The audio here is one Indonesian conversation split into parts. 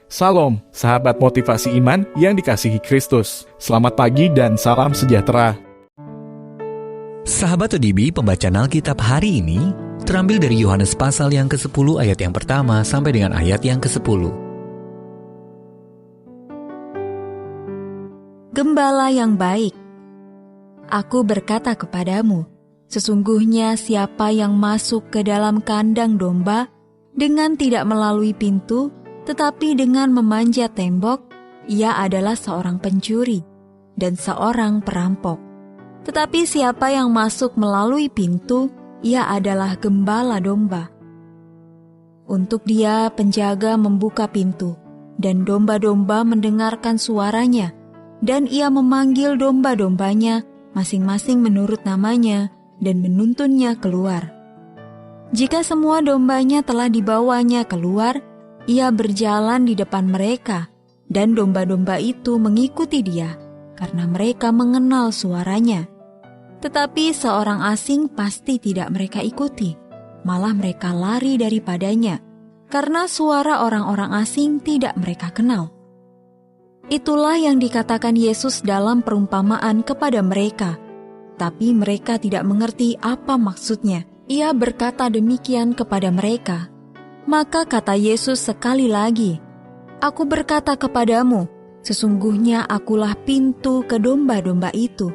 Salam, sahabat motivasi iman yang dikasihi Kristus. Selamat pagi dan salam sejahtera. Sahabat ODB, pembacaan Alkitab hari ini terambil dari Yohanes pasal yang ke-10 ayat yang pertama sampai dengan ayat yang ke-10. Gembala yang baik, aku berkata kepadamu, sesungguhnya siapa yang masuk ke dalam kandang domba dengan tidak melalui pintu, tetapi dengan memanjat tembok, ia adalah seorang pencuri dan seorang perampok. Tetapi siapa yang masuk melalui pintu, ia adalah gembala domba. Untuk dia penjaga membuka pintu, dan domba-domba mendengarkan suaranya, dan ia memanggil domba-dombanya masing-masing menurut namanya, dan menuntunnya keluar. Jika semua dombanya telah dibawanya keluar, ia berjalan di depan mereka, dan domba-domba itu mengikuti dia, karena mereka mengenal suaranya. Tetapi seorang asing pasti tidak mereka ikuti, malah mereka lari daripadanya, karena suara orang-orang asing tidak mereka kenal. Itulah yang dikatakan Yesus dalam perumpamaan kepada mereka, tapi mereka tidak mengerti apa maksudnya. Ia berkata demikian kepada mereka. Maka kata Yesus sekali lagi, "Aku berkata kepadamu, sesungguhnya akulah pintu ke domba-domba itu.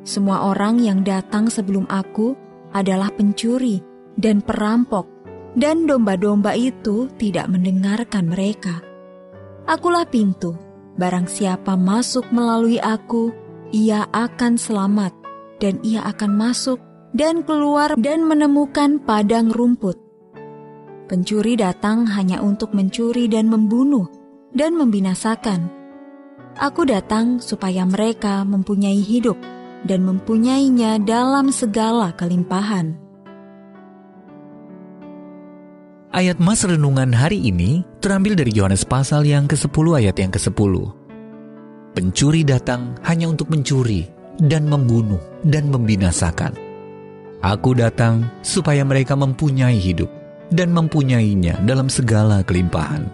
Semua orang yang datang sebelum aku adalah pencuri dan perampok, dan domba-domba itu tidak mendengarkan mereka. Akulah pintu, barang siapa masuk melalui aku, ia akan selamat, dan ia akan masuk dan keluar dan menemukan padang rumput. Pencuri datang hanya untuk mencuri dan membunuh dan membinasakan. Aku datang supaya mereka mempunyai hidup dan mempunyainya dalam segala kelimpahan." Ayat Mas renungan hari ini terambil dari Yohanes pasal yang ke-10 ayat yang ke-10. Pencuri datang hanya untuk mencuri dan membunuh dan membinasakan. Aku datang supaya mereka mempunyai hidup dan mempunyainya dalam segala kelimpahan.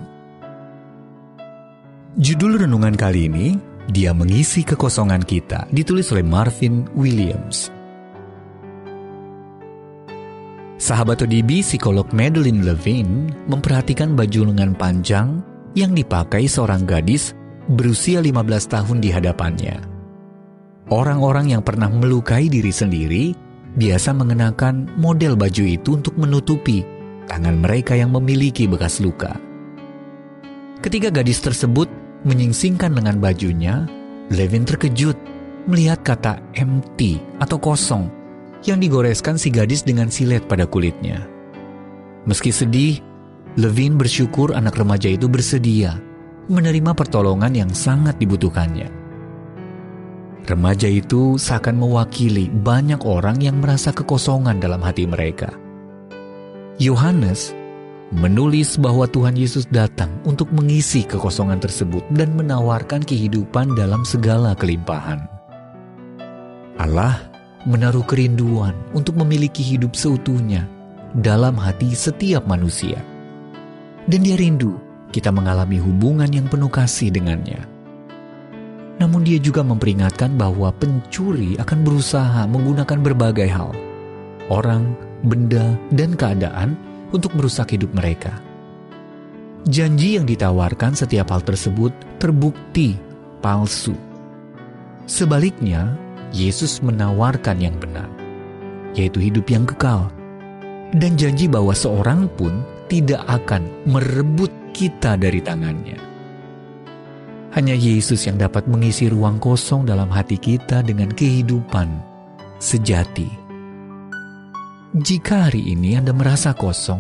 Judul renungan kali ini, Dia Mengisi Kekosongan Kita, ditulis oleh Marvin Williams. Sahabat ODB, psikolog Madeline Levine memperhatikan baju lengan panjang yang dipakai seorang gadis berusia 15 tahun di hadapannya. Orang-orang yang pernah melukai diri sendiri biasa mengenakan model baju itu untuk menutupi tangan mereka yang memiliki bekas luka. Ketika gadis tersebut menyingsingkan lengan bajunya, Levin terkejut melihat kata empty atau kosong yang digoreskan si gadis dengan silet pada kulitnya. Meski sedih, Levin bersyukur anak remaja itu bersedia menerima pertolongan yang sangat dibutuhkannya. Remaja itu seakan mewakili banyak orang yang merasa kekosongan dalam hati mereka. Yohanes menulis bahwa Tuhan Yesus datang untuk mengisi kekosongan tersebut dan menawarkan kehidupan dalam segala kelimpahan. Allah menaruh kerinduan untuk memiliki hidup seutuhnya dalam hati setiap manusia. Dan Dia rindu kita mengalami hubungan yang penuh kasih dengannya. Namun Dia juga memperingatkan bahwa pencuri akan berusaha menggunakan berbagai hal, orang, benda, dan keadaan untuk merusak hidup mereka. Janji yang ditawarkan setiap hal tersebut terbukti palsu. Sebaliknya, Yesus menawarkan yang benar, yaitu hidup yang kekal, dan janji bahwa seorang pun tidak akan merebut kita dari tangannya. Hanya Yesus yang dapat mengisi ruang kosong dalam hati kita dengan kehidupan sejati. Jika hari ini Anda merasa kosong,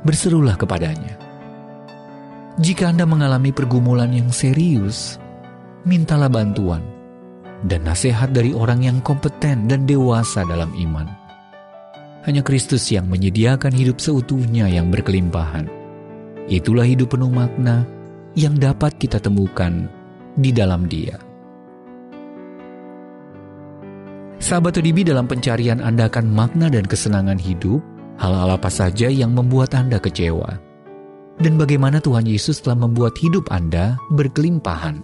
berserulah kepadanya. Jika Anda mengalami pergumulan yang serius, mintalah bantuan dan nasihat dari orang yang kompeten dan dewasa dalam iman. Hanya Kristus yang menyediakan hidup seutuhnya yang berkelimpahan. Itulah hidup penuh makna yang dapat kita temukan di dalam Dia. Sahabat ODB, dalam pencarian Anda akan makna dan kesenangan hidup, hal-hal apa saja yang membuat Anda kecewa? dan bagaimana Tuhan Yesus telah membuat hidup Anda berkelimpahan.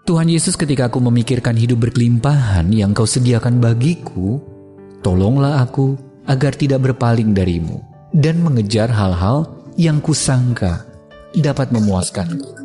Tuhan Yesus, ketika aku memikirkan hidup berkelimpahan yang Kau sediakan bagiku, tolonglah aku agar tidak berpaling darimu dan mengejar hal-hal yang kusangka dapat memuaskanku.